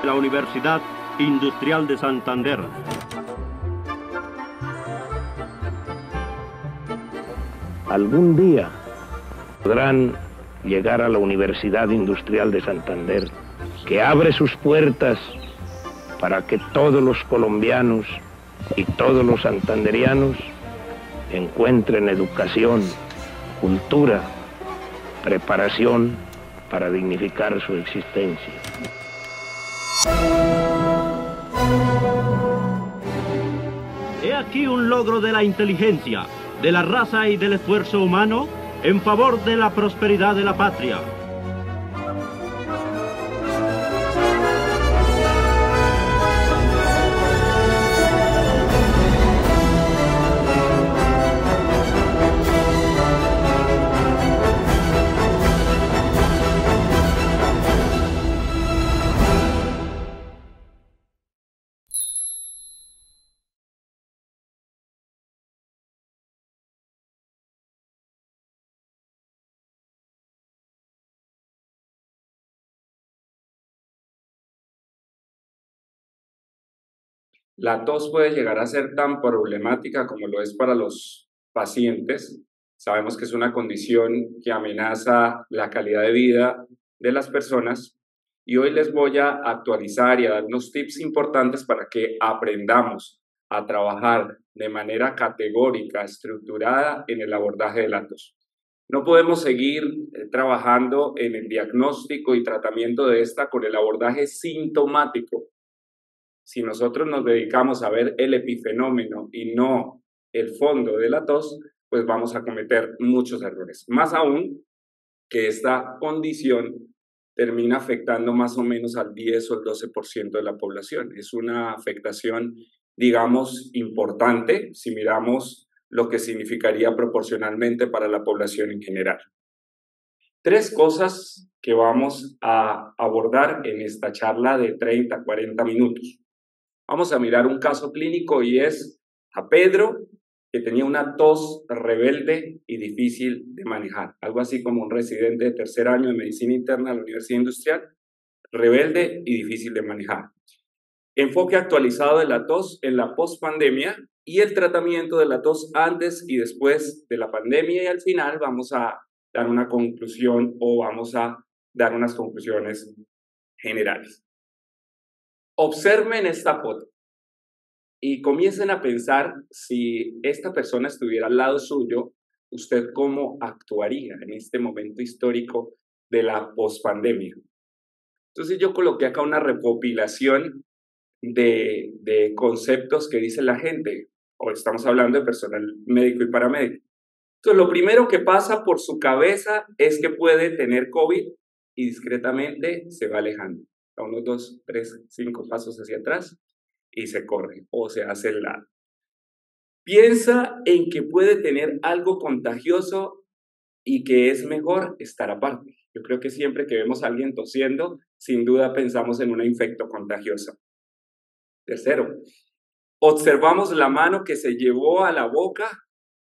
La Universidad Industrial de Santander. Algún día podrán llegar a la Universidad Industrial de Santander, que abre sus puertas para que todos los colombianos y todos los santanderianos encuentren educación, cultura, preparación para dignificar su existencia. He aquí un logro de la inteligencia, de la raza y del esfuerzo humano en favor de la prosperidad de la patria. La tos puede llegar a ser tan problemática como lo es para los pacientes. Sabemos que es una condición que amenaza la calidad de vida de las personas y hoy les voy a actualizar y a dar unos tips importantes para que aprendamos a trabajar de manera categórica, estructurada en el abordaje de la tos. No podemos seguir trabajando en el diagnóstico y tratamiento de esta con el abordaje sintomático. Si nosotros nos dedicamos a ver el epifenómeno y no el fondo de la tos, pues vamos a cometer muchos errores. Más aún que esta condición termina afectando más o menos al 10 o el 12% de la población. Es una afectación, digamos, importante si miramos lo que significaría proporcionalmente para la población en general. Tres cosas que vamos a abordar en esta charla de 30 a 40 minutos. Vamos a mirar un caso clínico y es a Pedro, que tenía una tos rebelde y difícil de manejar. Algo así como un residente de tercer año de medicina interna de la Universidad Industrial, rebelde y difícil de manejar. Enfoque actualizado de la tos en la pospandemia y el tratamiento de la tos antes y después de la pandemia. Y al final vamos a dar una conclusión o vamos a dar unas conclusiones generales. Observen esta foto y comiencen a pensar si esta persona estuviera al lado suyo, usted cómo actuaría en este momento histórico de la pospandemia. Entonces yo coloqué acá una recopilación de conceptos que dice la gente. Hoy estamos hablando de personal médico y paramédico. Entonces lo primero que pasa por su cabeza es que puede tener COVID y discretamente se va alejando. A unos 2, 3, 5 pasos hacia atrás y se corre o se hace el lado. Piensa en que puede tener algo contagioso y que es mejor estar aparte. Yo creo que siempre que vemos a alguien tosiendo, sin duda pensamos en una infecto contagiosa. Tercero, observamos la mano que se llevó a la boca,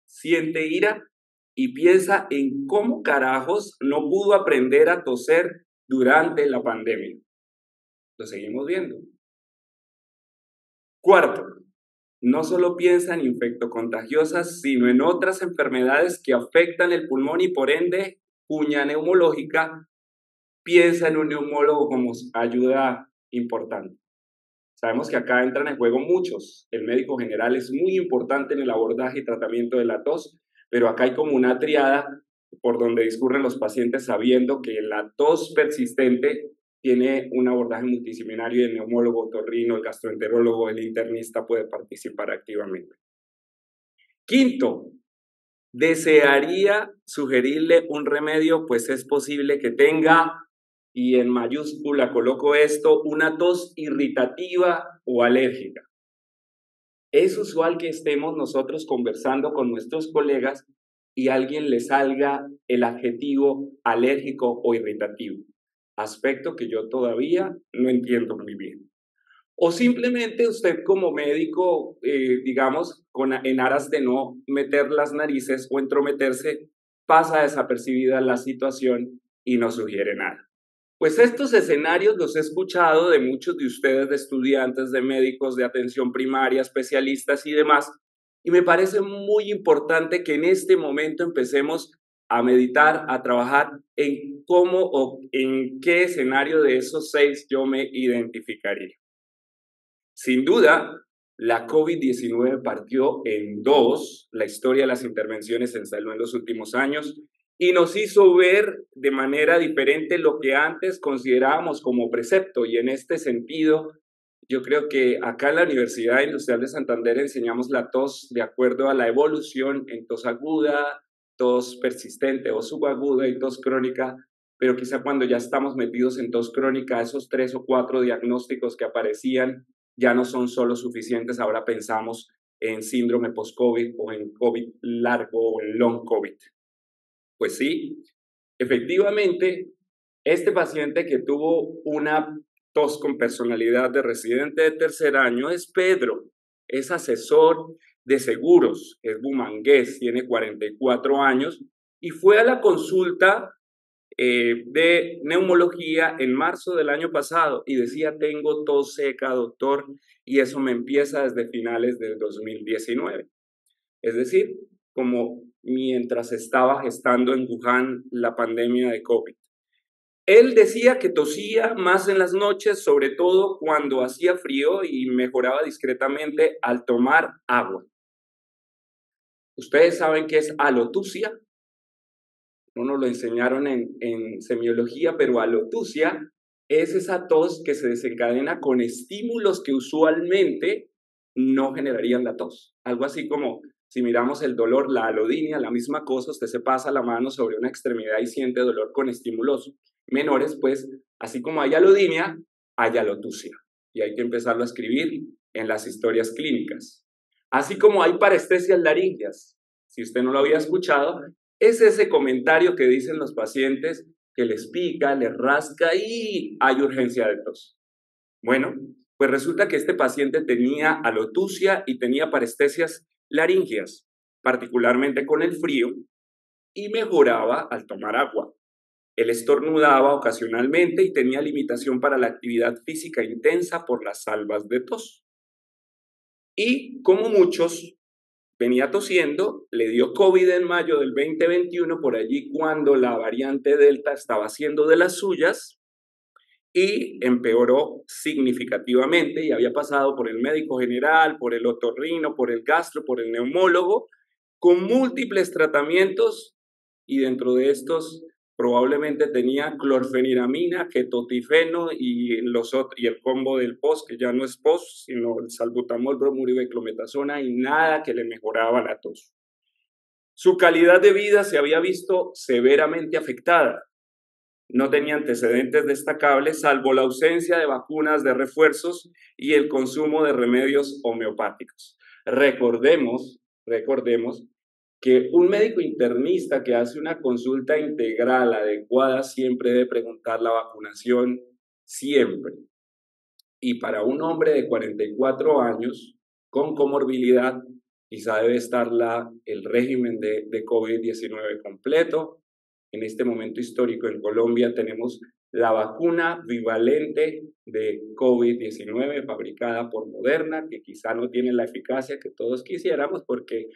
siente ira y piensa en cómo carajos no pudo aprender a toser durante la pandemia. Lo seguimos viendo. Cuarto, no solo piensa en infectocontagiosas, sino en otras enfermedades que afectan el pulmón y por ende cuña neumológica, piensa en un neumólogo como ayuda importante. Sabemos que acá entran en juego muchos. El médico general es muy importante en el abordaje y tratamiento de la tos, pero acá hay como una triada por donde discurren los pacientes sabiendo que la tos persistente tiene un abordaje multidisciplinario y el neumólogo, otorrino, el gastroenterólogo, el internista puede participar activamente. Quinto, desearía sugerirle un remedio, pues es posible que tenga, y en mayúscula coloco esto, una tos irritativa o alérgica. Es usual que estemos nosotros conversando con nuestros colegas y a alguien le salga el adjetivo alérgico o irritativo, aspecto que yo todavía no entiendo muy bien. O simplemente usted como médico, digamos, en aras de no meter las narices o entrometerse, pasa desapercibida la situación y no sugiere nada. Pues estos escenarios los he escuchado de muchos de ustedes, de estudiantes, de médicos, de atención primaria, especialistas y demás, y me parece muy importante que en este momento empecemos a meditar, a trabajar en cómo o en qué escenario de esos 6 yo me identificaría. Sin duda, la COVID-19 partió en 2 la historia de las intervenciones en salud en los últimos años y nos hizo ver de manera diferente lo que antes considerábamos como precepto. Y en este sentido, yo creo que acá en la Universidad Industrial de Santander enseñamos la tos de acuerdo a la evolución en tos aguda, tos persistente o subaguda y tos crónica, pero quizá cuando ya estamos metidos en tos crónica, esos 3 o 4 diagnósticos que aparecían ya no son solo suficientes. Ahora pensamos en síndrome post-COVID o en COVID largo o en long COVID. Pues sí, efectivamente, este paciente que tuvo una tos con personalidad de residente de tercer año es Pedro, es asesor de seguros, es bumangués, tiene 44 años y fue a la consulta de neumología en marzo del año pasado y decía: tengo tos seca, doctor, y eso me empieza desde finales del 2019. Es decir, como mientras estaba gestando en Wuhan la pandemia de COVID. Él decía que tosía más en las noches, sobre todo cuando hacía frío, y mejoraba discretamente al tomar agua. ¿Ustedes saben qué es alotusia? No nos lo enseñaron en semiología, pero alotusia es esa tos que se desencadena con estímulos que usualmente no generarían la tos. Algo así como si miramos el dolor, la alodinia, la misma cosa, usted se pasa la mano sobre una extremidad y siente dolor con estímulos menores, pues así como hay alodinia, hay alotusia. Y hay que empezarlo a escribir en las historias clínicas. Así como hay parestesias laringeas. Si usted no lo había escuchado, es ese comentario que dicen los pacientes que les pica, les rasca y hay urgencia de tos. Bueno, pues resulta que este paciente tenía alotusia y tenía parestesias laringeas, particularmente con el frío, y mejoraba al tomar agua. Él estornudaba ocasionalmente y tenía limitación para la actividad física intensa por las salvas de tos. Y como muchos, venía tosiendo, le dio COVID en mayo del 2021, por allí cuando la variante Delta estaba haciendo de las suyas, y empeoró significativamente y había pasado por el médico general, por el otorrino, por el gastro, por el neumólogo, con múltiples tratamientos, y dentro de estos probablemente tenía clorfeniramina, ketotifeno y el combo del POS, que ya no es POS, sino el salbutamol, bromuro y clometasona, y nada que le mejoraba la tos. Su calidad de vida se había visto severamente afectada. No tenía antecedentes destacables, salvo la ausencia de vacunas de refuerzos y el consumo de remedios homeopáticos. Recordemos que un médico internista que hace una consulta integral adecuada siempre debe preguntar la vacunación, siempre. Y para un hombre de 44 años con comorbilidad, quizá debe estar el régimen de COVID-19 completo. En este momento histórico en Colombia tenemos la vacuna bivalente de COVID-19 fabricada por Moderna, que quizá no tiene la eficacia que todos quisiéramos porque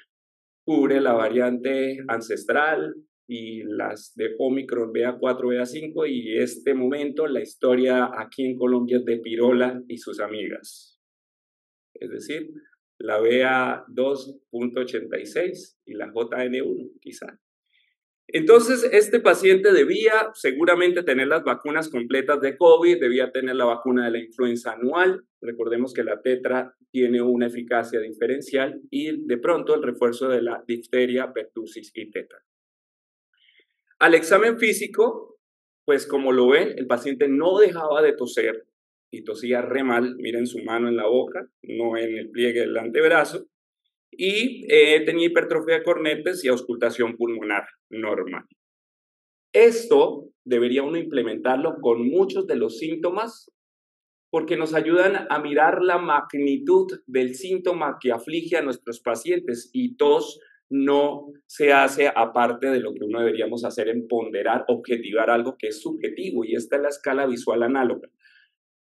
cubre la variante ancestral y las de Omicron BA4, BA5, y este momento la historia aquí en Colombia es de Pirola y sus amigas. Es decir, la BA2.86 y la JN1 quizá. Entonces, este paciente debía seguramente tener las vacunas completas de COVID, debía tener la vacuna de la influenza anual. Recordemos que la tetra tiene una eficacia diferencial y de pronto el refuerzo de la difteria, pertusis y tétano. Al examen físico, pues como lo ven, el paciente no dejaba de toser y tosía re mal. Miren su mano en la boca, no en el pliegue del antebrazo. Y tenía hipertrofia de cornetes y auscultación pulmonar normal. Esto debería uno implementarlo con muchos de los síntomas porque nos ayudan a mirar la magnitud del síntoma que aflige a nuestros pacientes, y tos no se hace aparte de lo que uno deberíamos hacer en ponderar, objetivar algo que es subjetivo, y esta es la escala visual análoga.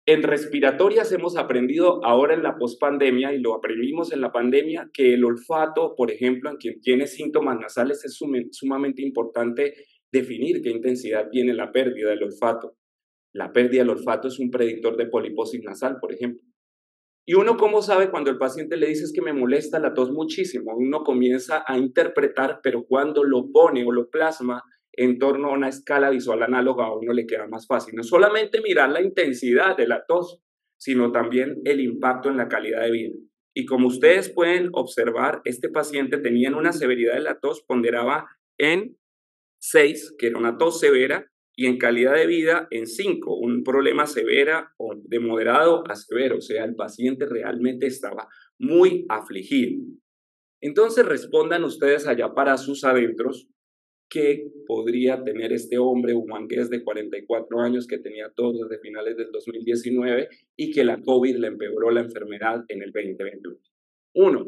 En respiratorias hemos aprendido ahora en la pospandemia, y lo aprendimos en la pandemia, que el olfato, por ejemplo, en quien tiene síntomas nasales, es sumamente importante definir qué intensidad tiene la pérdida del olfato. La pérdida del olfato es un predictor de poliposis nasal, por ejemplo. Y uno, ¿cómo sabe cuando el paciente le dice es que me molesta la tos muchísimo? Uno comienza a interpretar, pero cuando lo pone o lo plasma en torno a una escala visual análoga, a uno le queda más fácil. No solamente mirar la intensidad de la tos, sino también el impacto en la calidad de vida. Y como ustedes pueden observar, este paciente tenía una severidad de la tos, ponderaba en 6, que era una tos severa, y en calidad de vida en 5, un problema severa o de moderado a severo, o sea, el paciente realmente estaba muy afligido. Entonces respondan ustedes allá para sus adentros qué podría tener este hombre humangués de 44 años que tenía tos desde finales del 2019 y que la COVID le empeoró la enfermedad en el 2021. 1,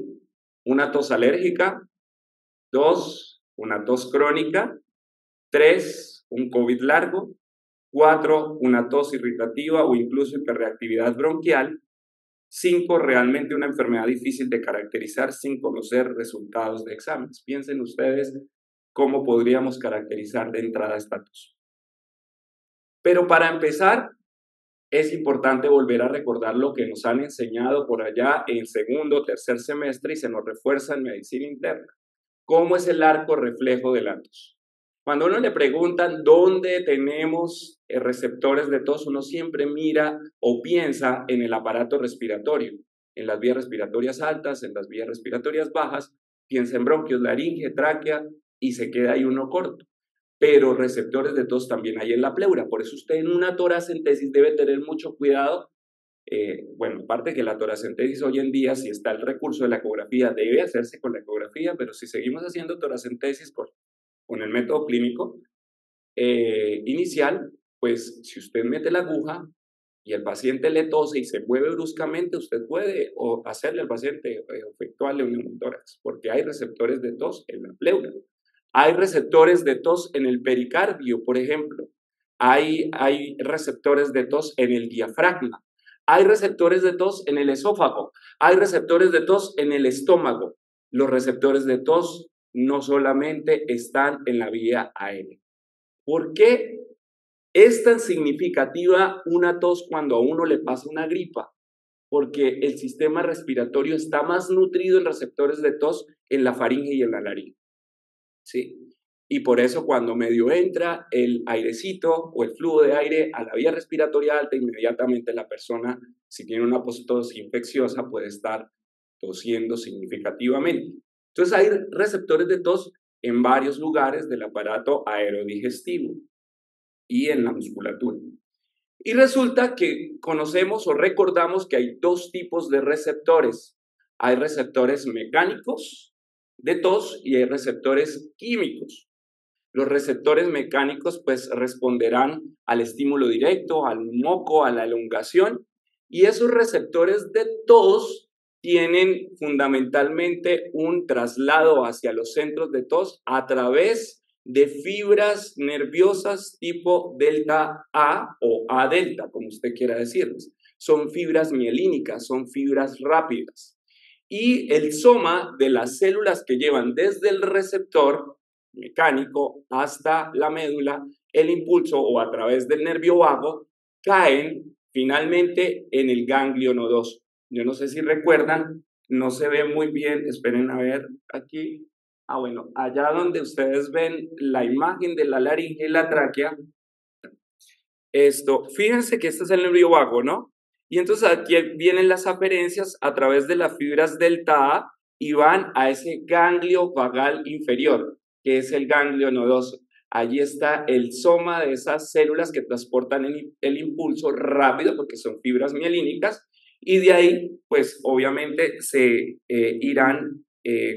una tos alérgica. 2, una tos crónica. 3, un COVID largo. 4, una tos irritativa o incluso hiperreactividad bronquial. 5, realmente una enfermedad difícil de caracterizar sin conocer resultados de exámenes. Piensen ustedes cómo podríamos caracterizar de entrada esta tos. Pero para empezar, es importante volver a recordar lo que nos han enseñado por allá en segundo o tercer semestre y se nos refuerza en medicina interna. ¿Cómo es el arco reflejo de la tos? Cuando a uno le preguntan dónde tenemos receptores de tos, uno siempre mira o piensa en el aparato respiratorio, en las vías respiratorias altas, en las vías respiratorias bajas, piensa en bronquios, laringe, tráquea y se queda ahí uno corto. Pero receptores de tos también hay en la pleura, por eso usted en una toracentesis debe tener mucho cuidado. Bueno, aparte que la toracentesis hoy en día, si está el recurso de la ecografía, debe hacerse con la ecografía, pero si seguimos haciendo toracentesis con el método clínico inicial, pues si usted mete la aguja y el paciente le tose y se mueve bruscamente, usted puede hacerle al paciente efectuarle un neumotórax, porque hay receptores de tos en la pleura. Hay receptores de tos en el pericardio, por ejemplo. Hay receptores de tos en el diafragma. Hay receptores de tos en el esófago. Hay receptores de tos en el estómago. Los receptores de tos no solamente están en la vía aérea. ¿Por qué es tan significativa una tos cuando a uno le pasa una gripa? Porque el sistema respiratorio está más nutrido en receptores de tos en la faringe y en la laringe. ¿Sí? Y por eso cuando medio entra el airecito o el flujo de aire a la vía respiratoria alta, inmediatamente la persona, si tiene una tos infecciosa, puede estar tosiendo significativamente. Entonces hay receptores de tos en varios lugares del aparato aerodigestivo y en la musculatura. Y resulta que conocemos o recordamos que hay dos tipos de receptores. Hay receptores mecánicos de tos y hay receptores químicos. Los receptores mecánicos pues responderán al estímulo directo, al moco, a la elongación, y esos receptores de tos tienen fundamentalmente un traslado hacia los centros de tos a través de fibras nerviosas tipo delta A o A delta, como usted quiera decirles. Son fibras mielínicas, son fibras rápidas. Y el soma de las células que llevan desde el receptor mecánico hasta la médula, el impulso o a través del nervio vago, caen finalmente en el ganglio nodoso. Yo no sé si recuerdan, no se ve muy bien, esperen a ver aquí. Bueno, allá donde ustedes ven la imagen de la laringe y la tráquea, fíjense que este es el nervio vago, ¿no? Y entonces aquí vienen las aferencias a través de las fibras delta A y van a ese ganglio vagal inferior, que es el ganglio nodoso. Allí está el soma de esas células que transportan el impulso rápido, porque son fibras mielínicas, y de ahí, pues obviamente se irán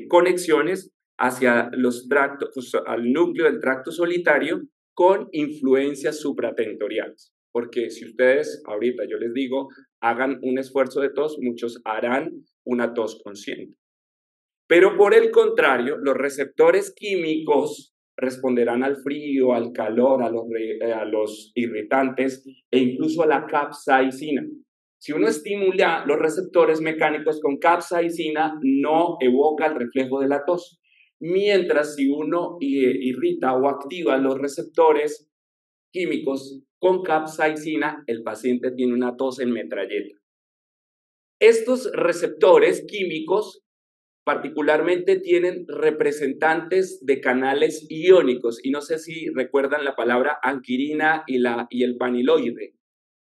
conexiones hacia los tractos, pues, al núcleo del tracto solitario con influencias supratentoriales. Porque si ustedes, ahorita yo les digo, hagan un esfuerzo de tos, muchos harán una tos consciente. Pero por el contrario, los receptores químicos responderán al frío, al calor, a los irritantes e incluso a la capsaicina. Si uno estimula los receptores mecánicos con capsaicina, no evoca el reflejo de la tos. Mientras si uno irrita o activa los receptores químicos con capsaicina, el paciente tiene una tos en metralleta. Estos receptores químicos particularmente tienen representantes de canales iónicos, y no sé si recuerdan la palabra anquirina y el vaniloide.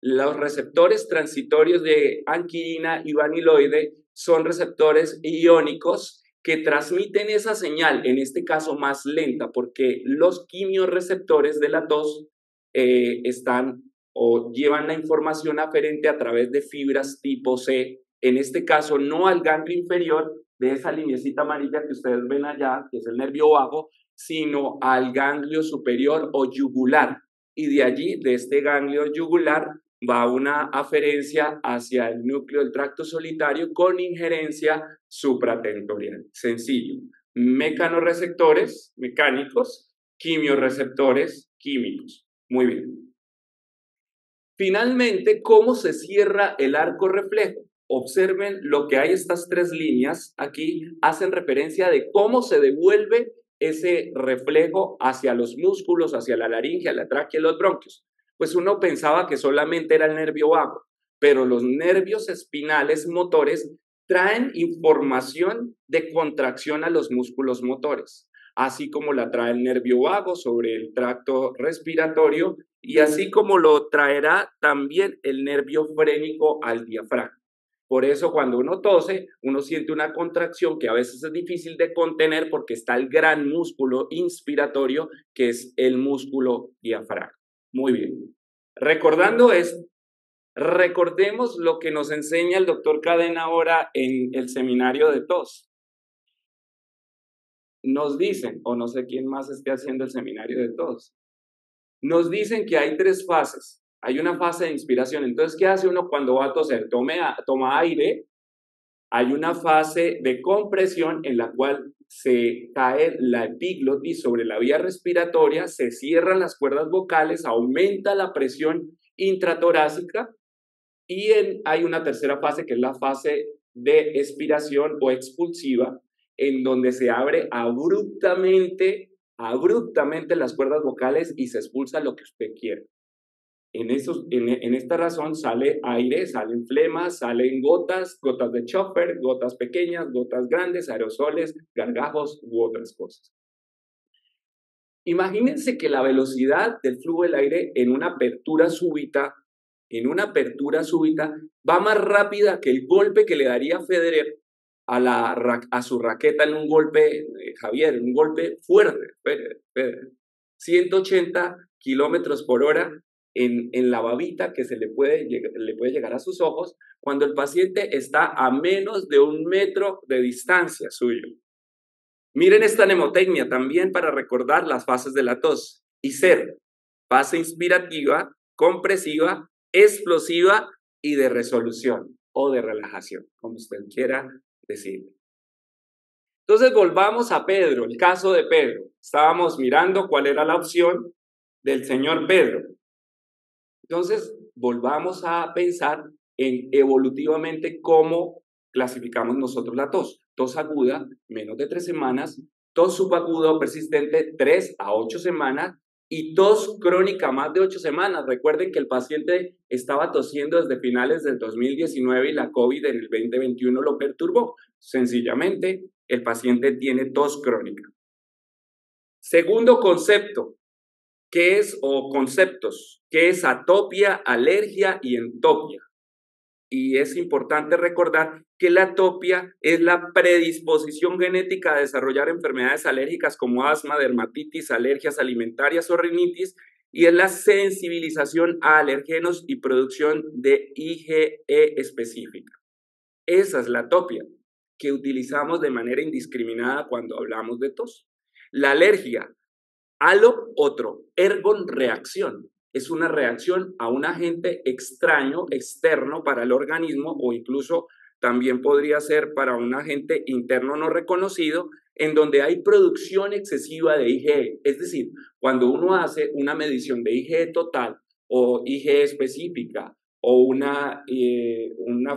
Los receptores transitorios de anquirina y vaniloide son receptores iónicos que transmiten esa señal, en este caso más lenta, porque los quimiorreceptores de la tos están o llevan la información aferente a través de fibras tipo C, en este caso no al ganglio inferior de esa lineecita amarilla que ustedes ven allá, que es el nervio vago, sino al ganglio superior o yugular. Y de allí, de este ganglio yugular, va una aferencia hacia el núcleo del tracto solitario con injerencia supratentorial. Sencillo. Mecanorreceptores mecánicos, quimiorreceptores químicos. Muy bien. Finalmente, ¿cómo se cierra el arco reflejo? Observen lo que hay, estas tres líneas aquí hacen referencia de cómo se devuelve ese reflejo hacia los músculos, hacia la laringe, la tráquea y los bronquios. Pues uno pensaba que solamente era el nervio vago, pero los nervios espinales motores traen información de contracción a los músculos motores, así como la trae el nervio vago sobre el tracto respiratorio y así como lo traerá también el nervio frénico al diafragma. Por eso cuando uno tose, uno siente una contracción que a veces es difícil de contener porque está el gran músculo inspiratorio que es el músculo diafragma. Muy bien. Recordando esto, recordemos lo que nos enseña el doctor Cadena ahora en el seminario de tos. Nos dicen, o no sé quién más esté haciendo el seminario de tos, nos dicen que hay tres fases. Hay una fase de inspiración. Entonces, ¿qué hace uno cuando va a toser? Toma aire. Hay una fase de compresión en la cual se cae la epiglotis sobre la vía respiratoria, se cierran las cuerdas vocales, aumenta la presión intratorácica y hay una tercera fase que es la fase de expiración o expulsiva, en donde se abre abruptamente las cuerdas vocales y se expulsa lo que usted quiere. En esta razón sale aire, salen flemas, salen gotas de Chopper, gotas pequeñas, gotas grandes, aerosoles, gargajos u otras cosas. Imagínense que la velocidad del flujo del aire en una apertura súbita va más rápida que el golpe que le daría Federer a su raqueta en un golpe, Javier, un golpe fuerte, Federer. 180 kilómetros por hora en la babita que le puede llegar a sus ojos cuando el paciente está a menos de 1 metro de distancia suyo. Miren esta mnemotecnia también para recordar las fases de la tos. ICER, fase inspirativa, compresiva, explosiva y de resolución o de relajación, como usted quiera decirlo. Entonces volvamos a Pedro, el caso de Pedro. Estábamos mirando cuál era la opción del señor Pedro. Entonces, volvamos a pensar en evolutivamente cómo clasificamos nosotros la tos. Tos aguda, menos de 3 semanas, tos subaguda o persistente, 3 a 8 semanas, y tos crónica, más de 8 semanas. Recuerden que el paciente estaba tosiendo desde finales del 2019 y la COVID en el 2021 lo perturbó. Sencillamente, el paciente tiene tos crónica. Segundo concepto. ¿Qué es o conceptos? ¿Qué es atopia, alergia y entopia? Y es importante recordar que la atopia es la predisposición genética a desarrollar enfermedades alérgicas como asma, dermatitis, alergias alimentarias o rinitis, y es la sensibilización a alergenos y producción de IgE específica. Esa es la atopia que utilizamos de manera indiscriminada cuando hablamos de tos. La alergia, halo, otro, ergon, reacción. Es una reacción a un agente extraño, externo para el organismo o incluso también podría ser para un agente interno no reconocido, en donde hay producción excesiva de IgE. Es decir, cuando uno hace una medición de IgE total o IgE específica o una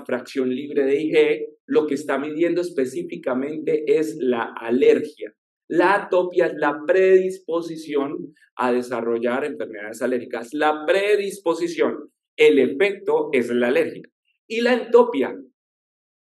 fracción libre de IgE, lo que está midiendo específicamente es la alergia. La atopia es la predisposición a desarrollar enfermedades alérgicas. La predisposición, el efecto es la alergia. Y la entopia,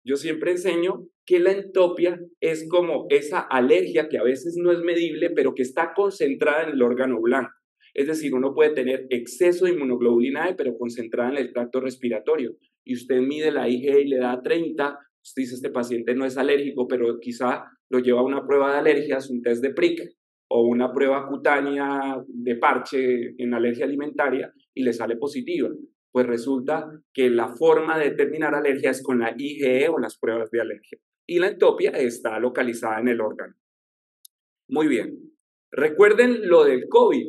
yo siempre enseño que la entopia es como esa alergia que a veces no es medible, pero que está concentrada en el órgano blanco. Es decir, uno puede tener exceso de inmunoglobulina E, pero concentrada en el tracto respiratorio. Y usted mide la IgE y le da 30, usted dice, este paciente no es alérgico, pero quizá lo lleva a una prueba de alergias, un test de Prick o una prueba cutánea de parche en alergia alimentaria y le sale positiva. Pues resulta que la forma de determinar alergia es con la IgE o las pruebas de alergia. Y la entopia está localizada en el órgano. Muy bien. Recuerden lo del COVID.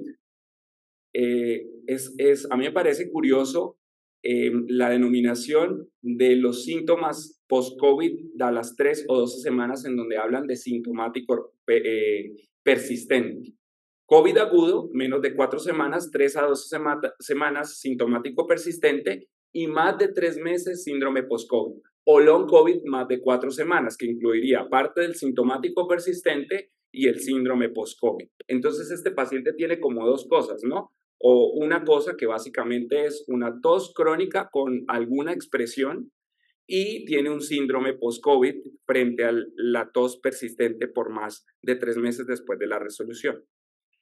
A mí me parece curioso la denominación de los síntomas post-COVID a las 3 o 12 semanas en donde hablan de sintomático persistente. COVID agudo, menos de 4 semanas, 3 a 12 semanas, sintomático persistente, y más de 3 meses, síndrome post-COVID. O long COVID, más de 4 semanas, que incluiría parte del sintomático persistente y el síndrome post-COVID. Entonces, este paciente tiene como 2 cosas, ¿no? O una cosa que básicamente es una tos crónica con alguna expresión y tiene un síndrome post-COVID frente a la tos persistente por más de 3 meses después de la resolución.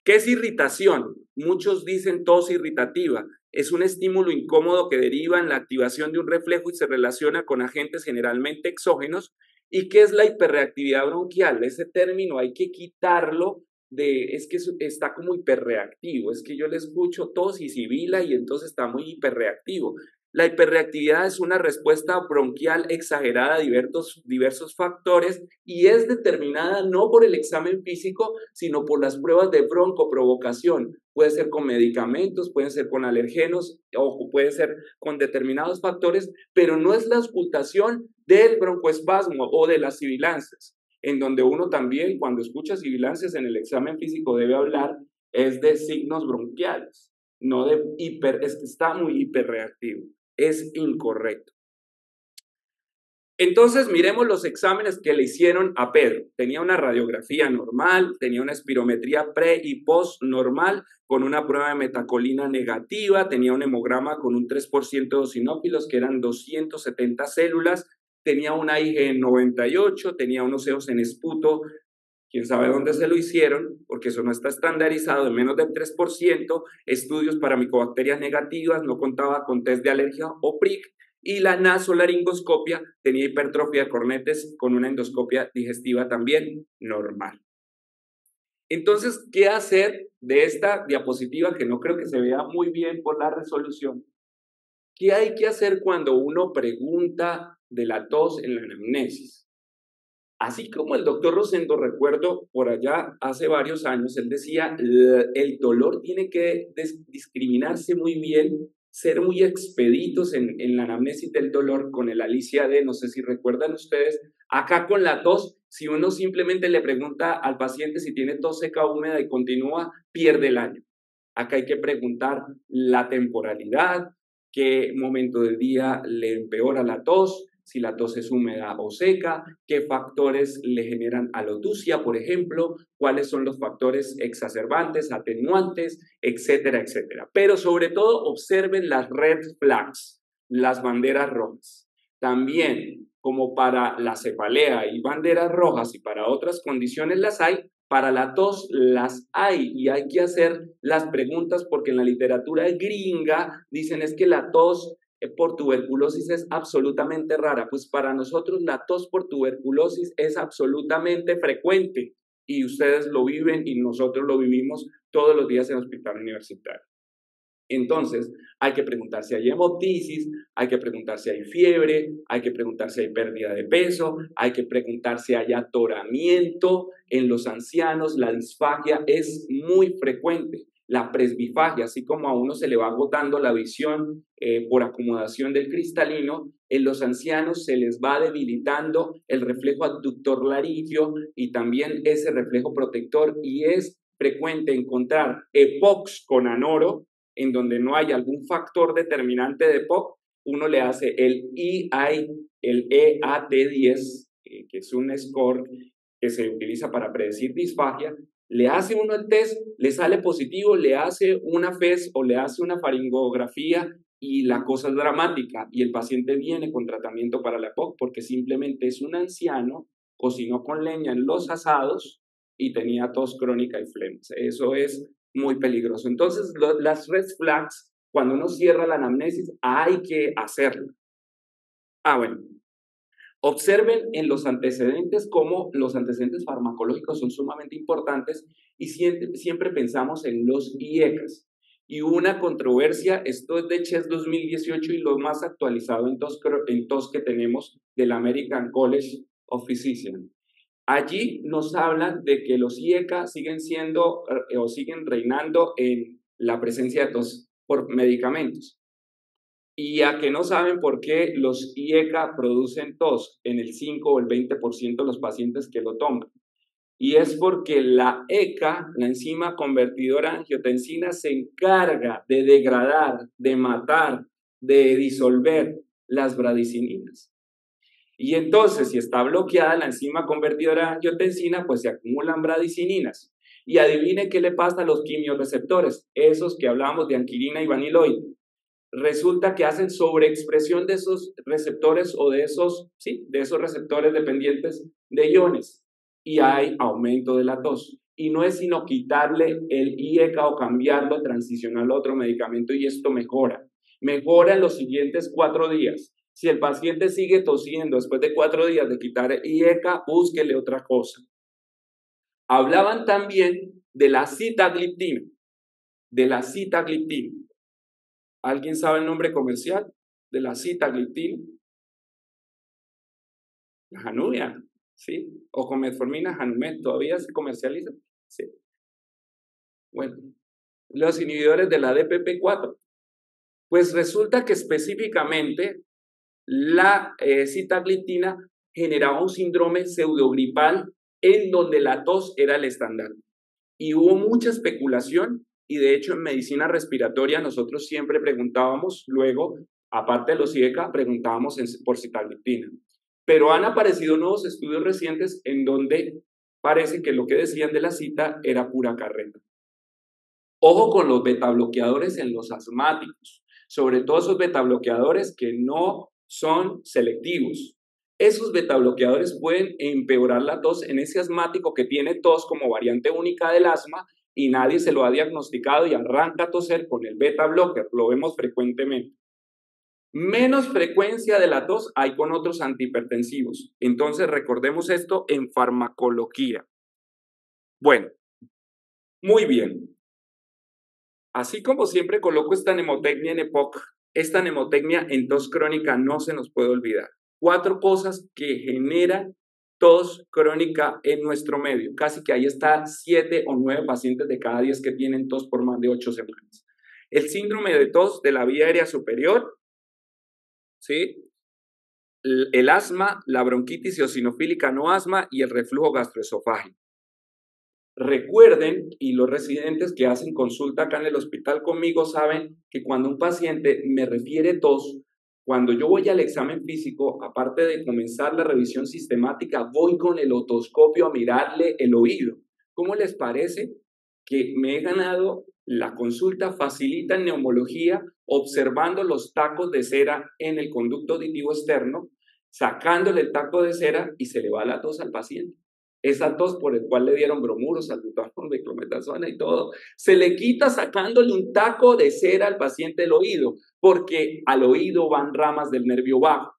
¿Qué es irritación? Muchos dicen tos irritativa. Es un estímulo incómodo que deriva en la activación de un reflejo y se relaciona con agentes generalmente exógenos. ¿Y qué es la hiperreactividad bronquial? Ese término hay que quitarlo es que está como hiperreactivo. Es que yo le escucho tos y sibila y entonces está muy hiperreactivo. La hiperreactividad es una respuesta bronquial exagerada a diversos factores y es determinada no por el examen físico, sino por las pruebas de broncoprovocación. Puede ser con medicamentos, pueden ser con alergenos o puede ser con determinados factores, pero no es la auscultación del broncoespasmo o de las sibilancias, en donde uno también cuando escucha sibilancias en el examen físico debe hablar es de signos bronquiales, no de es que está muy hiperreactivo. Es incorrecto. Entonces, miremos los exámenes que le hicieron a Pedro. Tenía una radiografía normal, tenía una espirometría pre y post normal, con una prueba de metacolina negativa, tenía un hemograma con un 3% de eosinófilos, que eran 270 células, tenía una IgE en 98, tenía unos eos en esputo, quién sabe dónde se lo hicieron, porque eso no está estandarizado, en menos del 3%, estudios para micobacterias negativas, no contaba con test de alergia o PRIC, y la nasolaringoscopia tenía hipertrofia de cornetes con una endoscopia digestiva también normal. Entonces, ¿qué hacer de esta diapositiva que no creo que se vea muy bien por la resolución? ¿Qué hay que hacer cuando uno pregunta de la tos en la anamnesis? Así como el doctor Rosendo, recuerdo por allá hace varios años, él decía, el dolor tiene que discriminarse muy bien, ser muy expeditos en la anamnesis del dolor con el Alicia D, no sé si recuerdan ustedes. Acá con la tos, si uno simplemente le pregunta al paciente si tiene tos seca húmeda y continúa, pierde el año. Acá hay que preguntar la temporalidad, qué momento del día le empeora la tos, si la tos es húmeda o seca, qué factores le generan alotusia, por ejemplo, cuáles son los factores exacerbantes, atenuantes, etcétera, etcétera. Pero sobre todo observen las red flags, las banderas rojas. También, como para la cefalea hay banderas rojas y para otras condiciones las hay, para la tos las hay y hay que hacer las preguntas porque en la literatura gringa dicen es que la tos por tuberculosis es absolutamente rara. Pues para nosotros la tos por tuberculosis es absolutamente frecuente y ustedes lo viven y nosotros lo vivimos todos los días en el hospital universitario. Entonces, hay que preguntar si hay hemoptisis, hay que preguntar si hay fiebre, hay que preguntar si hay pérdida de peso, hay que preguntar si hay atoramiento en los ancianos. La disfagia es muy frecuente. la presbifagia, así como a uno se le va agotando la visión por acomodación del cristalino, en los ancianos se les va debilitando el reflejo abductor laringio y también ese reflejo protector, y es frecuente encontrar EPOCs con anoro, en donde no hay algún factor determinante de EPOC. Uno le hace el EAT10, que es un score que se utiliza para predecir disfagia. Le hace uno el test, le sale positivo, le hace una FES o le hace una faringografía y la cosa es dramática y el paciente viene con tratamiento para la EPOC porque simplemente es un anciano, cocinó con leña en los asados y tenía tos crónica y flemas. Eso es muy peligroso. Entonces, las red flags, cuando uno cierra la anamnesis, hay que hacerlo. Bueno. Observen en los antecedentes cómo los antecedentes farmacológicos son sumamente importantes y siempre pensamos en los IECAs. Y una controversia, esto es de CHES 2018 y lo más actualizado en tos que tenemos del American College of Physicians. Allí nos hablan de que los IECA siguen siendo o siguen reinando en la presencia de tos por medicamentos. Y a que no saben por qué los IECA producen tos en el 5 o el 20% de los pacientes que lo toman. Y es porque la ECA, la enzima convertidora de angiotensina, se encarga de degradar, de matar, de disolver las bradicininas. Y entonces, si está bloqueada la enzima convertidora de angiotensina, pues se acumulan bradicininas. Y adivine qué le pasa a los quimiorreceptores, esos que hablábamos de anquilina y vaniloide. Resulta que hacen sobreexpresión de esos receptores o de esos receptores dependientes de iones y hay aumento de la tos. Y no es sino quitarle el IECA o cambiarlo, transicionarlo a otro medicamento y esto mejora. Mejora en los siguientes 4 días. Si el paciente sigue tosiendo después de 4 días de quitar el IECA, búsquele otra cosa. Hablaban también de la sitagliptina. ¿Alguien sabe el nombre comercial de la sitagliptina? La Januvia, ¿sí? O con metformina Janumet, ¿todavía se comercializa? Sí. Bueno, los inhibidores de la DPP4. Pues resulta que específicamente la sitagliptina generaba un síndrome pseudogripal en donde la tos era el estándar. Y hubo mucha especulación. Y de hecho en medicina respiratoria nosotros siempre preguntábamos, luego, aparte de los IECA, preguntábamos por sitagliptina. Pero han aparecido nuevos estudios recientes en donde parece que lo que decían de la cita era pura carreta. Ojo con los betabloqueadores en los asmáticos, sobre todo esos betabloqueadores que no son selectivos. Esos betabloqueadores pueden empeorar la tos en ese asmático que tiene tos como variante única del asma y nadie se lo ha diagnosticado y arranca a toser con el beta blocker, lo vemos frecuentemente. Menos frecuencia de la tos hay con otros antihipertensivos. Entonces recordemos esto en farmacología. Bueno, muy bien. Así como siempre coloco esta mnemotecnia en EPOC, esta mnemotecnia en tos crónica no se nos puede olvidar. 4 cosas que generan tos crónica en nuestro medio. Casi que ahí está 7 o 9 pacientes de cada 10 que tienen tos por más de 8 semanas. El síndrome de tos de la vía aérea superior, ¿sí? El asma, la bronquitis eosinofílica no asma y el reflujo gastroesofágico. Recuerden, y los residentes que hacen consulta acá en el hospital conmigo saben que cuando un paciente me refiere tos, cuando yo voy al examen físico, aparte de comenzar la revisión sistemática, voy con el otoscopio a mirarle el oído. ¿Cómo les parece que me he ganado la consulta facilita en neumología observando los tacos de cera en el conducto auditivo externo, sacándole el taco de cera y se le va la tos al paciente? Esa tos por el cual le dieron bromuro, salbutamol, diclometasona y todo, se le quita sacándole un taco de cera al paciente del oído, porque al oído van ramas del nervio vago,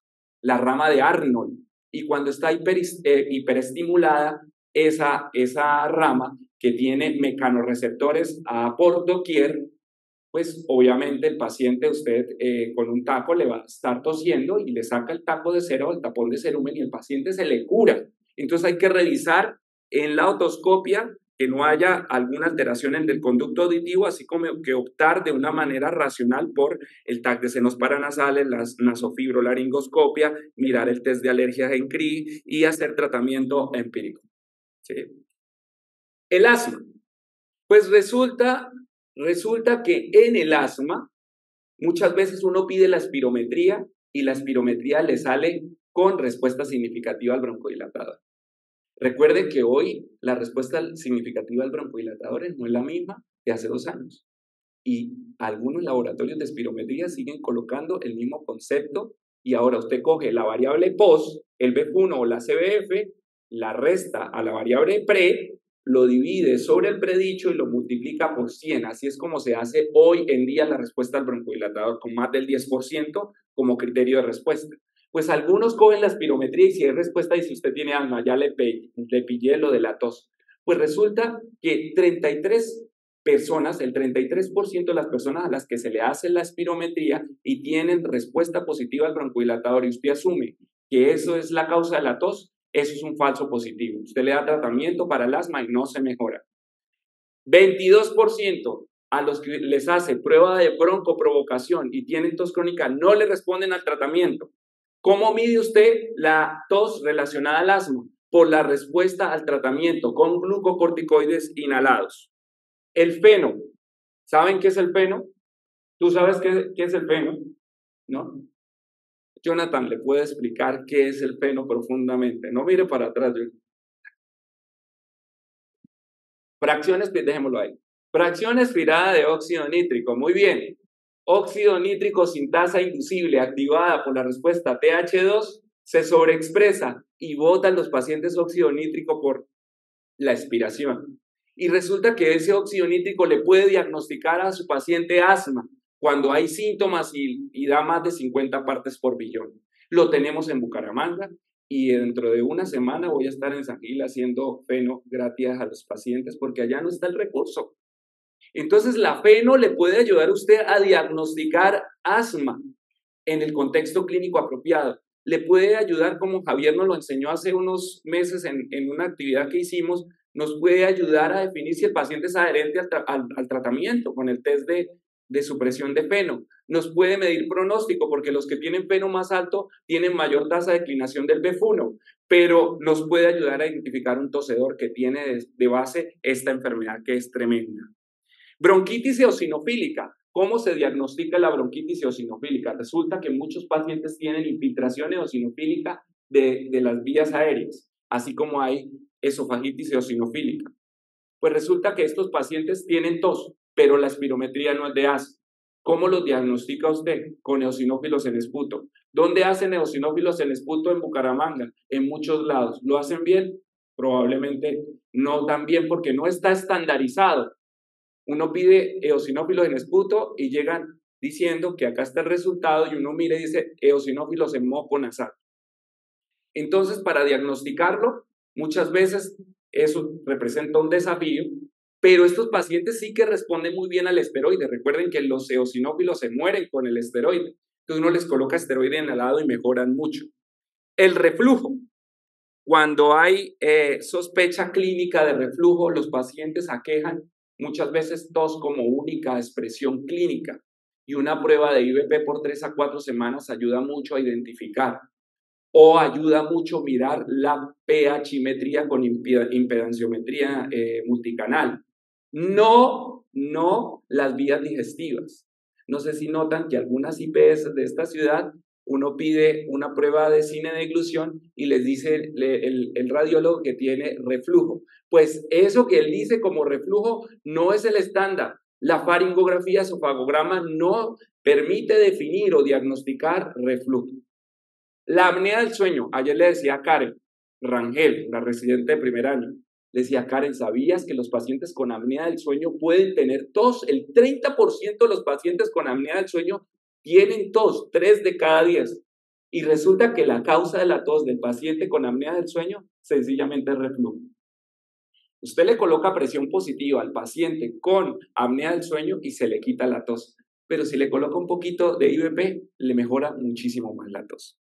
la rama de Arnold, y cuando está hiperestimulada, esa rama que tiene mecanorreceptores por doquier, pues obviamente el paciente, usted con un taco le va a estar tosiendo y le saca el taco de cera o el tapón de cerumen y el paciente se le cura. Entonces hay que revisar en la otoscopia que no haya alguna alteración en el conducto auditivo, así como que optar de una manera racional por el TAC de senos paranasales, la nasofibrolaringoscopia, mirar el test de alergias en CRI y hacer tratamiento empírico. ¿Sí? El asma. Pues resulta que en el asma muchas veces uno pide la espirometría y la espirometría le sale con respuesta significativa al broncodilatador. Recuerde que hoy la respuesta significativa al broncodilatador no es la misma que hace 2 años. Y algunos laboratorios de espirometría siguen colocando el mismo concepto y ahora usted coge la variable POS, el BF1 o la CBF, la resta a la variable PRE, lo divide sobre el predicho y lo multiplica por 100. Así es como se hace hoy en día la respuesta al broncodilatador, con más del 10% como criterio de respuesta. Pues algunos cogen la espirometría y si es respuesta y si usted tiene asma, ya le pillé lo de la tos. Pues resulta que 33 personas, el 33% de las personas a las que se le hace la espirometría y tienen respuesta positiva al broncodilatador y usted asume que eso es la causa de la tos, eso es un falso positivo. Usted le da tratamiento para el asma y no se mejora. 22% a los que les hace prueba de broncoprovocación y tienen tos crónica no le responden al tratamiento. ¿Cómo mide usted la tos relacionada al asma? Por la respuesta al tratamiento con glucocorticoides inhalados. El feno. ¿Saben qué es el feno? ¿Tú sabes qué es el feno? ¿No? Jonathan le puede explicar qué es el feno profundamente. No mire para atrás. Fracciones, dejémoslo ahí. Fracción expirada de óxido nítrico. Muy bien. Óxido nítrico sin tasa inducible activada por la respuesta TH2 se sobreexpresa y botan los pacientes óxido nítrico por la expiración. Y resulta que ese óxido nítrico le puede diagnosticar a su paciente asma cuando hay síntomas y da más de 50 partes por billón. Lo tenemos en Bucaramanga y dentro de una semana voy a estar en San Gil haciendo feno gratis a los pacientes porque allá no está el recurso. Entonces la feno le puede ayudar a usted a diagnosticar asma en el contexto clínico apropiado. Le puede ayudar, como Javier nos lo enseñó hace unos meses en una actividad que hicimos, nos puede ayudar a definir si el paciente es adherente al tratamiento con el test de supresión de feno. Nos puede medir pronóstico porque los que tienen feno más alto tienen mayor tasa de declinación del BF1, pero nos puede ayudar a identificar un tosedor que tiene de base esta enfermedad que es tremenda. Bronquitis eosinofílica. ¿Cómo se diagnostica la bronquitis eosinofílica? Resulta que muchos pacientes tienen infiltración eosinofílica de las vías aéreas, así como hay esofagitis eosinofílica. Pues resulta que estos pacientes tienen tos, pero la espirometría no es de asma. ¿Cómo lo diagnostica usted? Con eosinófilos en esputo. ¿Dónde hacen eosinófilos en esputo? En Bucaramanga, en muchos lados. ¿Lo hacen bien? Probablemente no tan bien porque no está estandarizado. Uno pide eosinófilos en esputo y llegan diciendo que acá está el resultado y uno mira y dice eosinófilos en moco nasal. Entonces, para diagnosticarlo, muchas veces eso representa un desafío, pero estos pacientes sí que responden muy bien al esteroide. Recuerden que los eosinófilos se mueren con el esteroide. Entonces uno les coloca esteroide inhalado y mejoran mucho. El reflujo. Cuando hay sospecha clínica de reflujo, los pacientes aquejan muchas veces tos como única expresión clínica y una prueba de IVP por 3 a 4 semanas ayuda mucho a identificar o ayuda mucho mirar la pHimetría con impedanciometría multicanal. No las vías digestivas. No sé si notan que algunas IPS de esta ciudad uno pide una prueba de cine de eglución y les dice el radiólogo que tiene reflujo. Pues eso que él dice como reflujo no es el estándar. La faringografía esofagograma no permite definir o diagnosticar reflujo. La apnea del sueño. Ayer le decía a Karen Rangel, la residente de primer año, le decía, Karen, ¿sabías que los pacientes con apnea del sueño pueden tener tos? El 30% de los pacientes con apnea del sueño tienen tos, 3 de cada 10. Y resulta que la causa de la tos del paciente con apnea del sueño sencillamente es reflujo. Usted le coloca presión positiva al paciente con apnea del sueño y se le quita la tos. Pero si le coloca un poquito de IVP, le mejora muchísimo más la tos.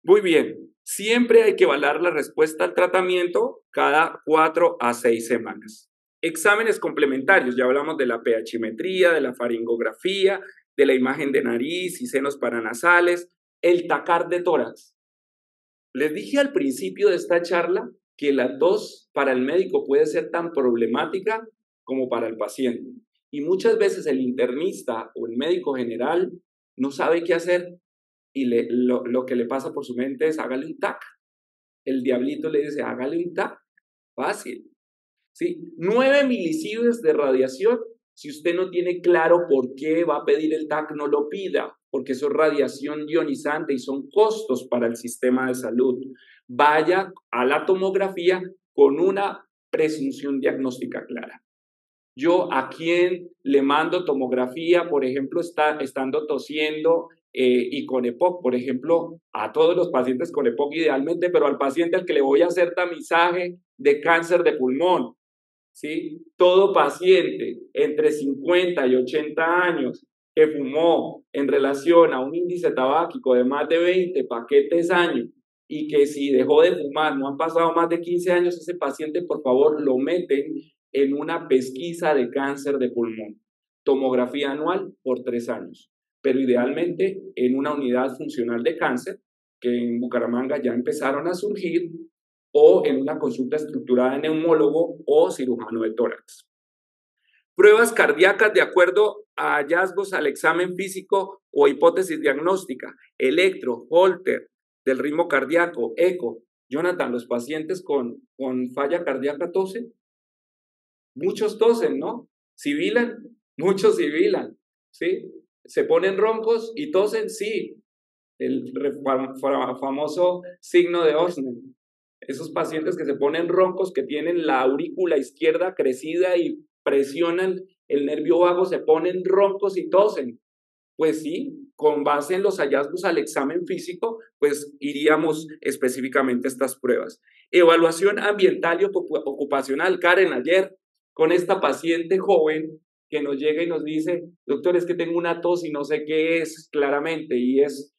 Muy bien. Siempre hay que evaluar la respuesta al tratamiento cada 4 a 6 semanas. Exámenes complementarios, ya hablamos de la pH-metría, de la faringografía, de la imagen de nariz y senos paranasales, el TACAR de tórax. Les dije al principio de esta charla que la tos para el médico puede ser tan problemática como para el paciente. Y muchas veces el internista o el médico general no sabe qué hacer y lo que le pasa por su mente es hágale un TAC. El diablito le dice hágale un TAC. Fácil. ¿Sí? 9 milisieverts de radiación. Si usted no tiene claro por qué va a pedir el TAC, no lo pida, porque eso es radiación ionizante y son costos para el sistema de salud. Vaya a la tomografía con una presunción diagnóstica clara. Yo a quien le mando tomografía, por ejemplo, estando tosiendo y con EPOC, por ejemplo, a todos los pacientes con EPOC idealmente, pero al paciente al que le voy a hacer tamizaje de cáncer de pulmón, ¿sí? Todo paciente entre 50 y 80 años que fumó en relación a un índice tabáquico de más de 20 paquetes año y que si dejó de fumar no han pasado más de 15 años, ese paciente por favor lo meten en una pesquisa de cáncer de pulmón. Tomografía anual por 3 años, pero idealmente en una unidad funcional de cáncer que en Bucaramanga ya empezaron a surgir, o en una consulta estructurada de neumólogo o cirujano de tórax. Pruebas cardíacas de acuerdo a hallazgos al examen físico o hipótesis diagnóstica, electro, Holter, del ritmo cardíaco, eco. Jonathan, los pacientes con falla cardíaca tosen. Muchos tosen, ¿no? ¿Sibilan? Muchos sibilan, ¿sí? ¿Se ponen roncos y tosen? Sí. El famoso signo de Osner. Esos pacientes que se ponen roncos, que tienen la aurícula izquierda crecida y presionan el nervio vago, se ponen roncos y tosen. Pues sí, con base en los hallazgos al examen físico, pues iríamos específicamente a estas pruebas. Evaluación ambiental y ocupacional. Karen, ayer con esta paciente joven que nos llega y nos dice, doctor, es que tengo una tos y no sé qué es claramente, y es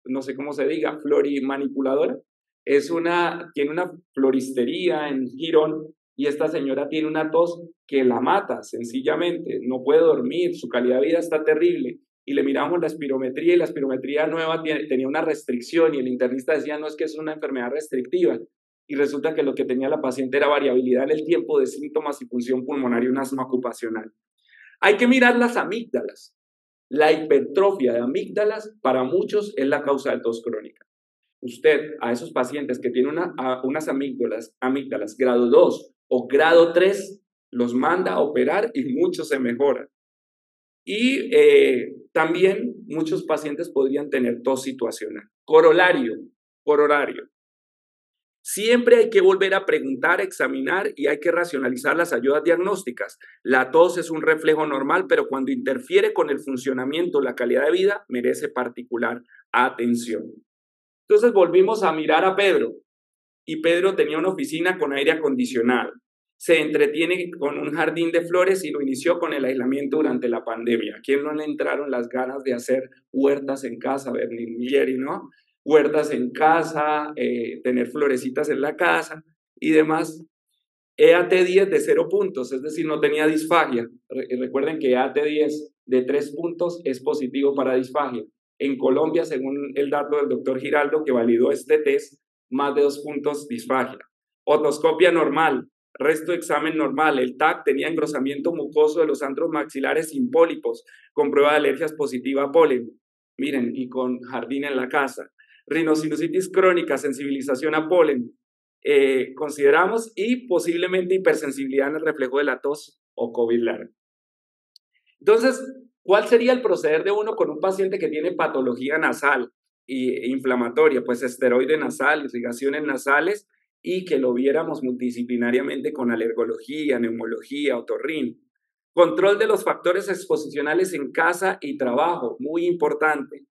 no sé cómo se diga, florimanipuladora. Tiene una floristería en Girón y esta señora tiene una tos que la mata sencillamente, no puede dormir, su calidad de vida está terrible. Y le miramos la espirometría y la espirometría nueva tenía una restricción y el internista decía, no, es que es una enfermedad restrictiva. Y resulta que lo que tenía la paciente era variabilidad en el tiempo de síntomas y función pulmonar y un asma ocupacional. Hay que mirar las amígdalas. La hipertrofia de amígdalas para muchos es la causa de tos crónica. Usted a esos pacientes que tienen unas amígdalas grado 2 o grado 3 los manda a operar y muchos se mejoran. Y también muchos pacientes podrían tener tos situacional. Corolario. Siempre hay que volver a preguntar, examinar y hay que racionalizar las ayudas diagnósticas. La tos es un reflejo normal, pero cuando interfiere con el funcionamiento, la calidad de vida, merece particular atención. Entonces volvimos a mirar a Pedro y Pedro tenía una oficina con aire acondicionado. Se entretiene con un jardín de flores y lo inició con el aislamiento durante la pandemia. ¿A quién no le entraron las ganas de hacer huertas en casa, Berlingueri, ¿no? Huertas en casa, tener florecitas en la casa y demás. EAT10 de 0 puntos, es decir, no tenía disfagia. Recuerden que EAT10 de 3 puntos es positivo para disfagia. En Colombia, según el dato del doctor Giraldo, que validó este test, más de 2 puntos disfagia. Otoscopia normal, resto de examen normal. El TAC tenía engrosamiento mucoso de los antros maxilares sin pólipos, con prueba de alergias positiva a polen. Miren, y con jardín en la casa. Rinosinusitis crónica, sensibilización a polen, consideramos, y posiblemente hipersensibilidad en el reflejo de la tos o COVID larga. Entonces, ¿cuál sería el proceder de uno con un paciente que tiene patología nasal e inflamatoria? Pues esteroide nasal, irrigaciones nasales y que lo viéramos multidisciplinariamente con alergología, neumología, otorrino. Control de los factores exposicionales en casa y trabajo, muy importante.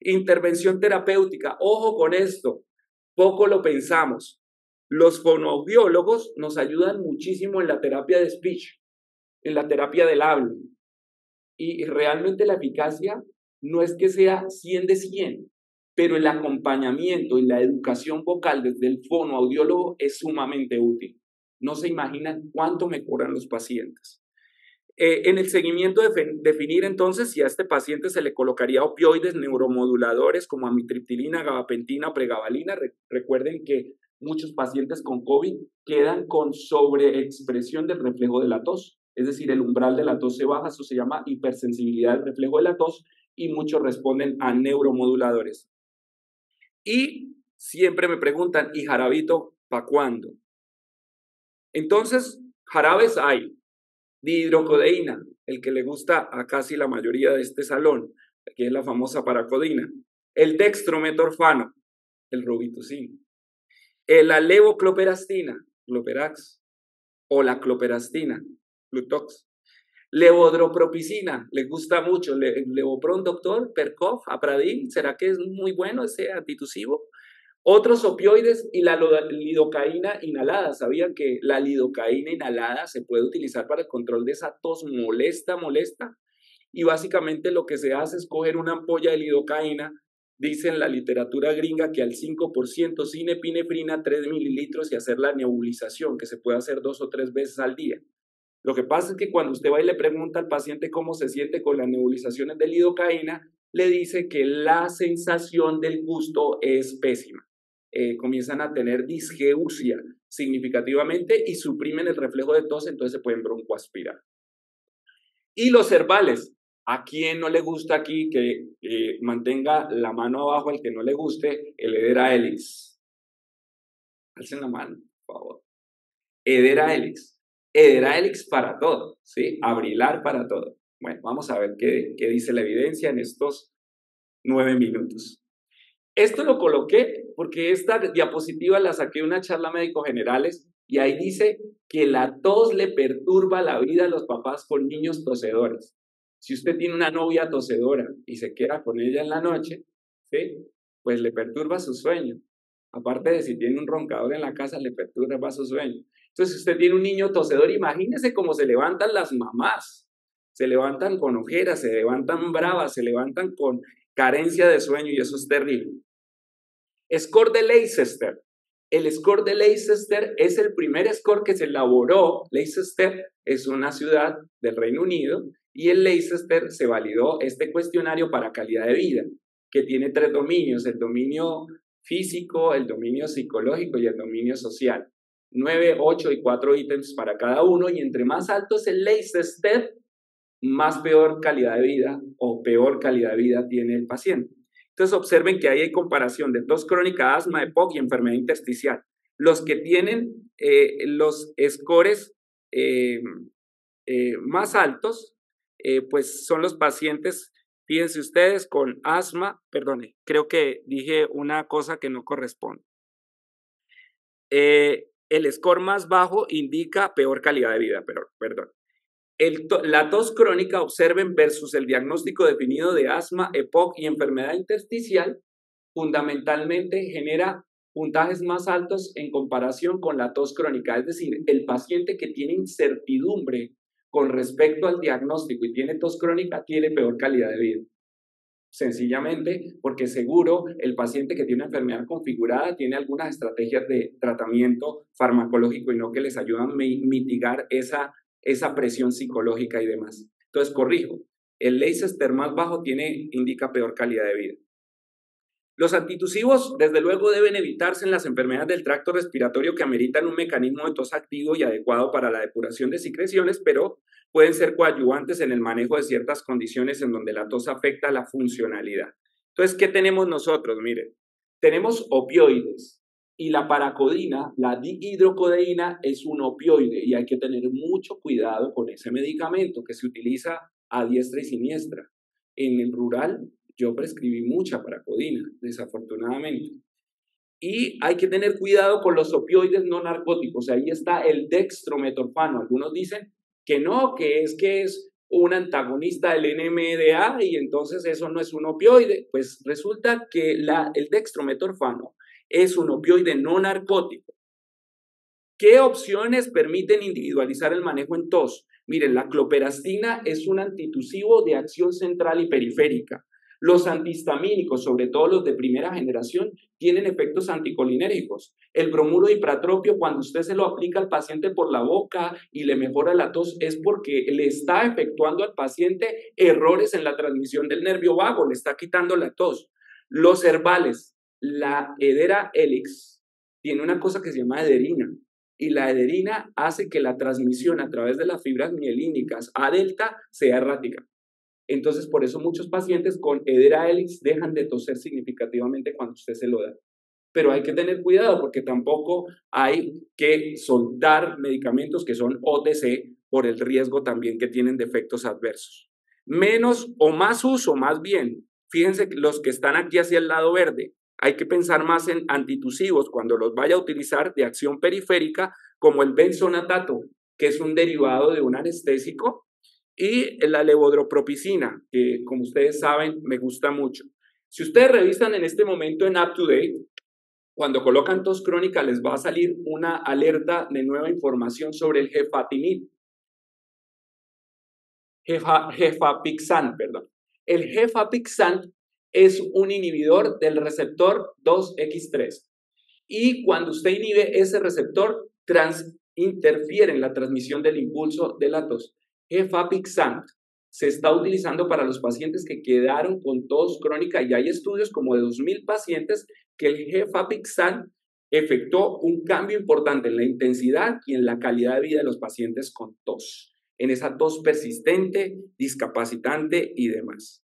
Intervención terapéutica, ojo con esto, poco lo pensamos. Los fonoaudiólogos nos ayudan muchísimo en la terapia de speech, en la terapia del habla. Y realmente la eficacia no es que sea 100 de 100, pero el acompañamiento y la educación vocal desde el fonoaudiólogo es sumamente útil. No se imaginan cuánto me cobran los pacientes. En el seguimiento, definir entonces si a este paciente se le colocaría opioides neuromoduladores como amitriptilina, gabapentina o pregabalina. Recuerden que muchos pacientes con COVID quedan con sobreexpresión del reflejo de la tos, es decir, el umbral de la tos se baja, eso se llama hipersensibilidad del reflejo de la tos, y muchos responden a neuromoduladores. Y siempre me preguntan, ¿y jarabito para cuándo? Entonces, jarabes hay. Dihidrocodeína, el que le gusta a casi la mayoría de este salón, que es la famosa paracodina. El dextrometorfano, el robitussin. La levocloperastina, Cloperax. O la cloperastina, Plutox. Levodropropicina, le gusta mucho. Levopron, doctor, Percov, Apradil, ¿será que es muy bueno ese antitusivo? Otros opioides y la lidocaína inhalada. ¿Sabían que la lidocaína inhalada se puede utilizar para el control de esa tos molesta? Y básicamente lo que se hace es coger una ampolla de lidocaína, dice en la literatura gringa que al 5% sin epinefrina, 3 mililitros y hacer la nebulización, que se puede hacer 2 o 3 veces al día. Lo que pasa es que cuando usted va y le pregunta al paciente cómo se siente con las nebulizaciones de lidocaína, le dice que la sensación del gusto es pésima. Comienzan a tener disgeusia significativamente y suprimen el reflejo de tos, entonces se pueden broncoaspirar. Y los herbales, ¿a quién no le gusta aquí que mantenga la mano abajo al que no le guste el Hedera helix? Alcen la mano, por favor. Hedera helix. Hedera helix para todo, ¿sí? Abrilar para todo. Bueno, vamos a ver qué dice la evidencia en estos 9 minutos. Esto lo coloqué porque esta diapositiva la saqué de una charla médico generales y ahí dice que la tos le perturba la vida a los papás con niños tosedores. Si usted tiene una novia tosedora y se queda con ella en la noche, ¿sí? Pues le perturba su sueño. Aparte de si tiene un roncador en la casa, le perturba su sueño. Entonces, si usted tiene un niño tosedor, imagínese cómo se levantan las mamás. Se levantan con ojeras, se levantan bravas, se levantan con carencia de sueño y eso es terrible. Score de Leicester. El score de Leicester es el primer score que se elaboró. Leicester es una ciudad del Reino Unido y en Leicester se validó este cuestionario para calidad de vida, que tiene 3 dominios, el dominio físico, el dominio psicológico y el dominio social. 9, 8 y 4 ítems para cada uno, y entre más alto es el Leicester, más peor calidad de vida o peor calidad de vida tiene el paciente. Entonces observen que ahí hay comparación de tos crónica, asma, EPOC y enfermedad intersticial. Los que tienen los scores más altos, pues son los pacientes, fíjense ustedes, con asma, perdone, creo que dije una cosa que no corresponde. El score más bajo indica peor calidad de vida, pero perdón. La tos crónica, observen, versus el diagnóstico definido de asma, EPOC y enfermedad intersticial, fundamentalmente genera puntajes más altos en comparación con la tos crónica. Es decir, el paciente que tiene incertidumbre con respecto al diagnóstico y tiene tos crónica tiene peor calidad de vida. Sencillamente porque seguro el paciente que tiene una enfermedad configurada tiene algunas estrategias de tratamiento farmacológico y no que les ayudan a mitigar esa presión psicológica y demás. Entonces, corrijo, el Leicester más bajo indica peor calidad de vida. Los antitusivos, desde luego, deben evitarse en las enfermedades del tracto respiratorio que ameritan un mecanismo de tos activo y adecuado para la depuración de secreciones, pero pueden ser coadyuvantes en el manejo de ciertas condiciones en donde la tos afecta la funcionalidad. Entonces, ¿qué tenemos nosotros? Miren, tenemos opioides. Y la paracodina, la dihidrocodeína, es un opioide y hay que tener mucho cuidado con ese medicamento que se utiliza a diestra y siniestra. En el rural yo prescribí mucha paracodina, desafortunadamente. Y hay que tener cuidado con los opioides no narcóticos. Ahí está el dextrometorfano. Algunos dicen que no, que es un antagonista del NMDA y entonces eso no es un opioide. Pues resulta que el dextrometorfano es un opioide no narcótico. ¿Qué opciones permiten individualizar el manejo en tos? Miren, la cloperastina es un antitusivo de acción central y periférica. Los antihistamínicos, sobre todo los de primera generación, tienen efectos anticolinérgicos. El bromuro de ipratropio, cuando usted se lo aplica al paciente por la boca y le mejora la tos, es porque le está efectuando al paciente errores en la transmisión del nervio vago, le está quitando la tos. Los herbales, la Hedera helix tiene una cosa que se llama ederina, y la ederina hace que la transmisión a través de las fibras mielínicas A delta sea errática. Entonces, por eso muchos pacientes con Hedera helix dejan de toser significativamente cuando usted se lo da. Pero hay que tener cuidado porque tampoco hay que soltar medicamentos que son OTC por el riesgo también que tienen de efectos adversos. Menos o más uso, más bien. Fíjense los que están aquí hacia el lado verde. Hay que pensar más en antitusivos cuando los vaya a utilizar de acción periférica, como el benzonatato, que es un derivado de un anestésico, y la levodropropicina, que como ustedes saben me gusta mucho. Si ustedes revisan en este momento en UpToDate, cuando colocan tos crónica les va a salir una alerta de nueva información sobre el gefapixant, perdón. El gefapixant es un inhibidor del receptor 2X3 y cuando usted inhibe ese receptor interfiere en la transmisión del impulso de la tos. Gefapixant se está utilizando para los pacientes que quedaron con tos crónica y hay estudios como de 2.000 pacientes que el gefapixant efectuó un cambio importante en la intensidad y en la calidad de vida de los pacientes con tos, en esa tos persistente, discapacitante y demás.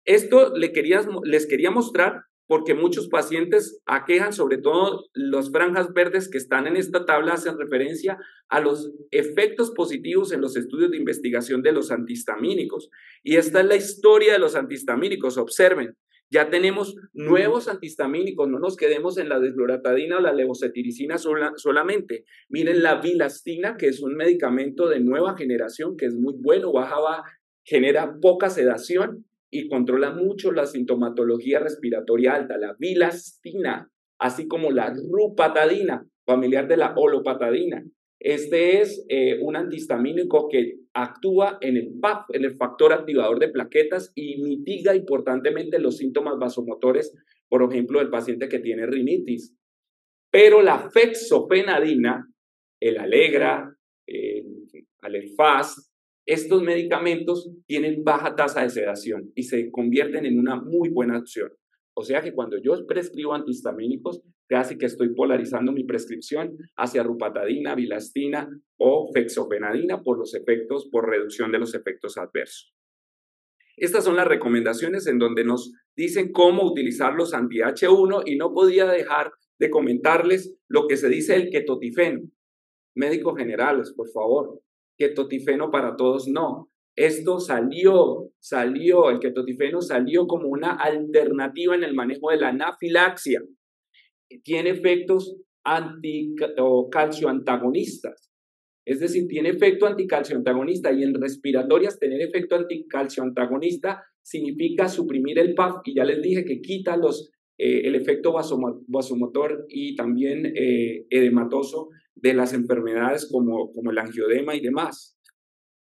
Esto les quería mostrar porque muchos pacientes aquejan, sobre todo las franjas verdes que están en esta tabla, hacen referencia a los efectos positivos en los estudios de investigación de los antihistamínicos. Y esta es la historia de los antihistamínicos. Observen, ya tenemos nuevos antihistamínicos, no nos quedemos en la desloratadina o la levocetiricina solamente. Miren la vilastina, que es un medicamento de nueva generación, que es muy bueno, genera poca sedación y controla mucho la sintomatología respiratoria alta, la vilastina, así como la rupatadina, familiar de la olopatadina. Este es un antihistamínico que actúa en el PAF, en el factor activador de plaquetas y mitiga importantemente los síntomas vasomotores, por ejemplo, del paciente que tiene rinitis. Pero la fexofenadina, el Allegra, el Alerfast, estos medicamentos tienen baja tasa de sedación y se convierten en una muy buena opción. O sea que cuando yo prescribo antihistamínicos, casi que estoy polarizando mi prescripción hacia rupatadina, vilastina o fexofenadina por reducción de los efectos adversos. Estas son las recomendaciones en donde nos dicen cómo utilizar los anti-H1 y no podía dejar de comentarles lo que se dice del ketotifeno. Médicos generales, por favor. Ketotifeno para todos, no. Esto el ketotifeno salió como una alternativa en el manejo de la anafilaxia. Tiene efectos calcioantagonistas, es decir, tiene efecto anticalcioantagonista y en respiratorias tener efecto anticalcioantagonista significa suprimir el PAF y ya les dije que quita el efecto vasomotor y también edematoso de las enfermedades como el angioedema y demás.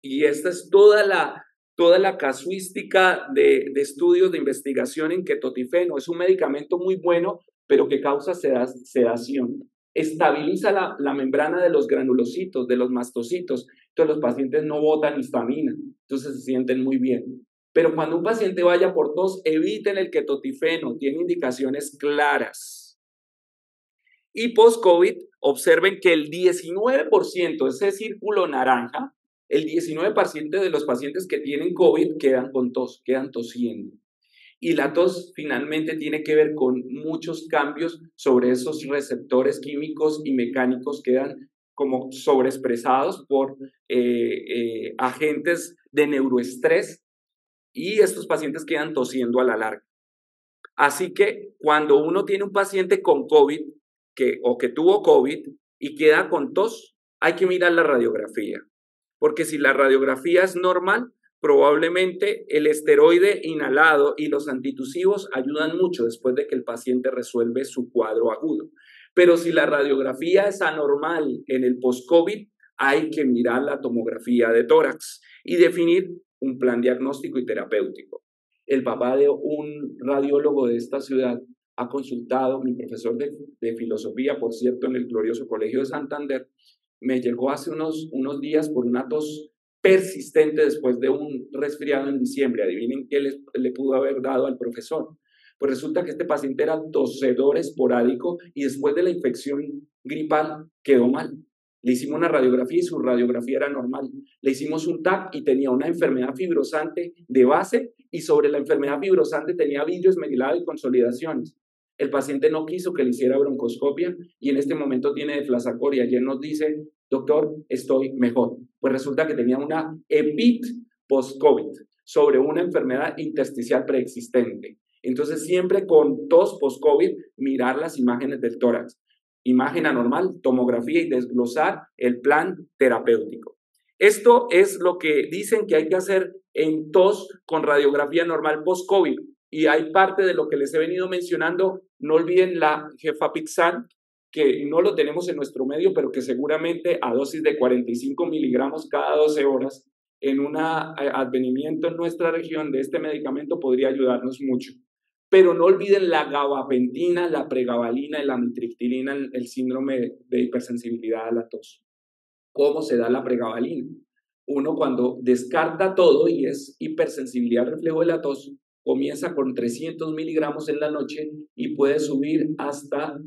Y esta es toda la casuística de estudios de investigación en ketotifeno. Es un medicamento muy bueno, pero que causa sedación. Estabiliza la membrana de los granulocitos, de los mastocitos. Entonces los pacientes no botan histamina, entonces se sienten muy bien. Pero cuando un paciente vaya por tos, eviten el ketotifeno, tiene indicaciones claras. Y post-COVID, observen que el 19%, ese círculo naranja, el 19% de los pacientes que tienen COVID quedan con tos, quedan tosiendo. Y la tos finalmente tiene que ver con muchos cambios sobre esos receptores químicos y mecánicos que quedan como sobreexpresados por agentes de neuroestrés y estos pacientes quedan tosiendo a la larga. Así que cuando uno tiene un paciente con COVID o que tuvo COVID y queda con tos, hay que mirar la radiografía. Porque si la radiografía es normal, probablemente el esteroide inhalado y los antitusivos ayudan mucho después de que el paciente resuelve su cuadro agudo. Pero si la radiografía es anormal en el post-COVID, hay que mirar la tomografía de tórax y definir un plan diagnóstico y terapéutico. el papá de un radiólogo de esta ciudad ha consultado, mi profesor de filosofía, por cierto, en el glorioso Colegio de Santander, me llegó hace unos días por una tos persistente después de un resfriado en diciembre. Adivinen qué le pudo haber dado al profesor. Pues resulta que este paciente era tosedor esporádico y después de la infección gripal quedó mal. Le hicimos una radiografía y su radiografía era normal. Le hicimos un TAC y tenía una enfermedad fibrosante de base y sobre la enfermedad fibrosante tenía vidrio esmerilado y consolidaciones. El paciente no quiso que le hiciera broncoscopia y en este momento tiene deflazacor y ayer nos dice, doctor, estoy mejor. Pues resulta que tenía una EPIT post-COVID sobre una enfermedad intersticial preexistente. Entonces siempre con tos post-COVID mirar las imágenes del tórax. Imagen anormal, tomografía y desglosar el plan terapéutico. Esto es lo que dicen que hay que hacer en tos con radiografía normal post-COVID. Y hay parte de lo que les he venido mencionando. No olviden la Gefapixant, que no lo tenemos en nuestro medio, pero que seguramente a dosis de 45 miligramos cada 12 horas en un advenimiento en nuestra región de este medicamento podría ayudarnos mucho. Pero no olviden la gabapentina, la pregabalina y la amitriptilina, el síndrome de hipersensibilidad a la tos. ¿Cómo se da la pregabalina? Uno cuando descarta todo y es hipersensibilidad al reflejo de la tos, comienza con 300 miligramos en la noche y puede subir hasta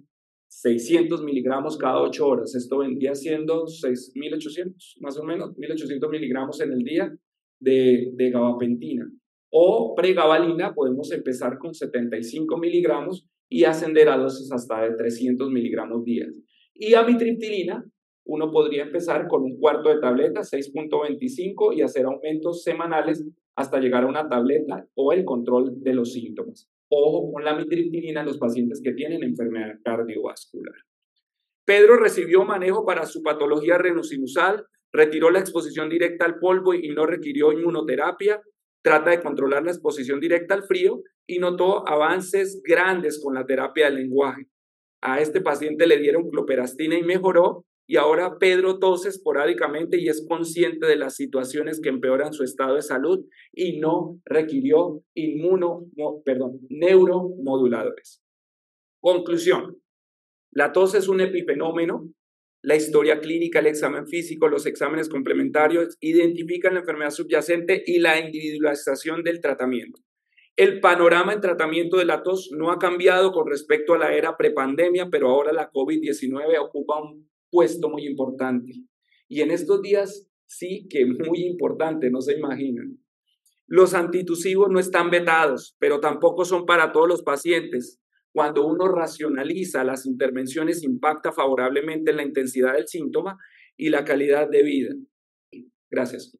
600 miligramos cada 8 horas. Esto vendría siendo 6.800, más o menos, 1.800 miligramos en el día de gabapentina. O pregabalina, podemos empezar con 75 miligramos y ascender a dosis hasta de 300 miligramos días. Y amitriptilina, uno podría empezar con un cuarto de tableta, 6.25, y hacer aumentos semanales hasta llegar a una tableta o el control de los síntomas. Ojo con la amitriptilina en los pacientes que tienen enfermedad cardiovascular. Pedro recibió manejo para su patología renosinusal, retiró la exposición directa al polvo y no requirió inmunoterapia, trata de controlar la exposición directa al frío y notó avances grandes con la terapia del lenguaje. A este paciente le dieron cloperastina y mejoró, y ahora Pedro tose esporádicamente y es consciente de las situaciones que empeoran su estado de salud y no requirió neuromoduladores. Conclusión. La tos es un epifenómeno. La historia clínica, el examen físico, los exámenes complementarios identifican la enfermedad subyacente y la individualización del tratamiento. El panorama en tratamiento de la tos no ha cambiado con respecto a la era prepandemia, pero ahora la COVID-19 ocupa un puesto muy importante. Y en estos días sí que muy importante, no se imaginan. Los antitusivos no están vetados, pero tampoco son para todos los pacientes. Cuando uno racionaliza las intervenciones, impacta favorablemente en la intensidad del síntoma y la calidad de vida. Gracias.